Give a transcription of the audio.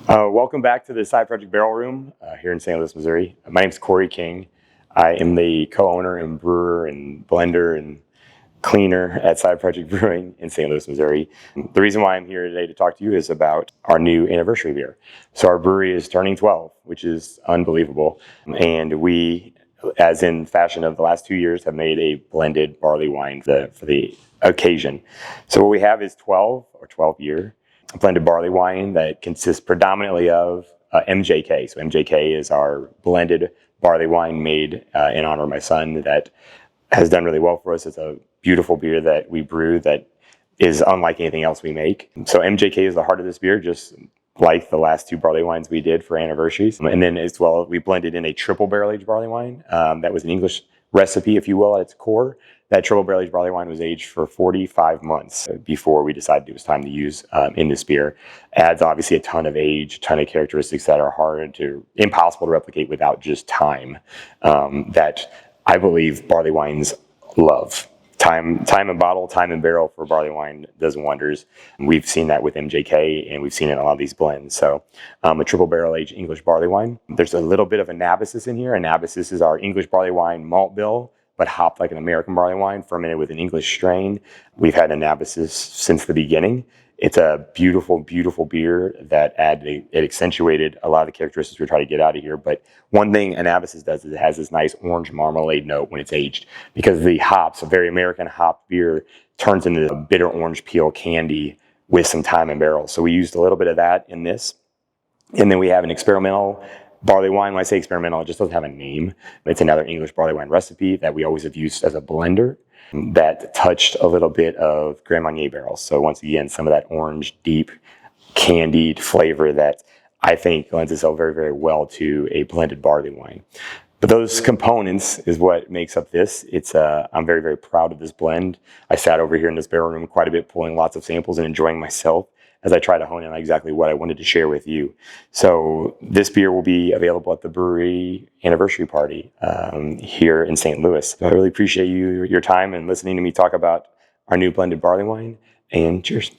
Welcome back to the Side Project Barrel Room here in St. Louis, Missouri. My name is Cory King. I am the co-owner and brewer and blender and cleaner at Side Project Brewing in St. Louis, Missouri. The reason why I'm here today to talk to you is about our new anniversary beer. So our brewery is turning 12, which is unbelievable. And we, as in fashion of the last 2 years, have made a blended barley wine for the occasion. So what we have is 12 or 12 year blended barley wine that consists predominantly of M.J.K. So M.J.K. is our blended barley wine made in honor of my son that has done really well for us. It's a beautiful beer that we brew that is unlike anything else we make. So M.J.K. is the heart of this beer, just like the last two barley wines we did for anniversaries. And then as well, we blended in a triple barrel aged barley wine. That was an English recipe, if you will, at its core. That triple barrel aged barley wine was aged for 45 months before we decided it was time to use in this beer. Adds obviously a ton of age, a ton of characteristics that are impossible to replicate without just time, that I believe barley wines love. Time in bottle, time in barrel for barley wine does wonders. We've seen that with M.J.K. and we've seen it in a lot of these blends. So a triple barrel aged English barley wine. There's a little bit of Anabasis in here. Anabasis is our English barley wine malt bill, but hopped like an American barley wine, fermented with an English strain. We've had Anabasis since the beginning. It's a beautiful, beautiful beer that it accentuated a lot of the characteristics we're trying to get out of here. But one thing Anabasis does is it has this nice orange marmalade note when it's aged, because the hops, a very American hopped beer, turns into a bitter orange peel candy with some time in barrel. So we used a little bit of that in this. And then we have an experimental barley wine. When I say experimental, it just doesn't have a name. It's another English barley wine recipe that we always have used as a blender that touched a little bit of Grand Marnier barrels. So once again, some of that orange, deep, candied flavor that I think lends itself very, very well to a blended barley wine. But those components is what makes up this. I'm very, very proud of this blend. I sat over here in this barrel room quite a bit, pulling lots of samples and enjoying myself as I try to hone in on exactly what I wanted to share with you. So this beer will be available at the brewery anniversary party here in St. Louis. So I really appreciate your time and listening to me talk about our new blended barley wine, and cheers.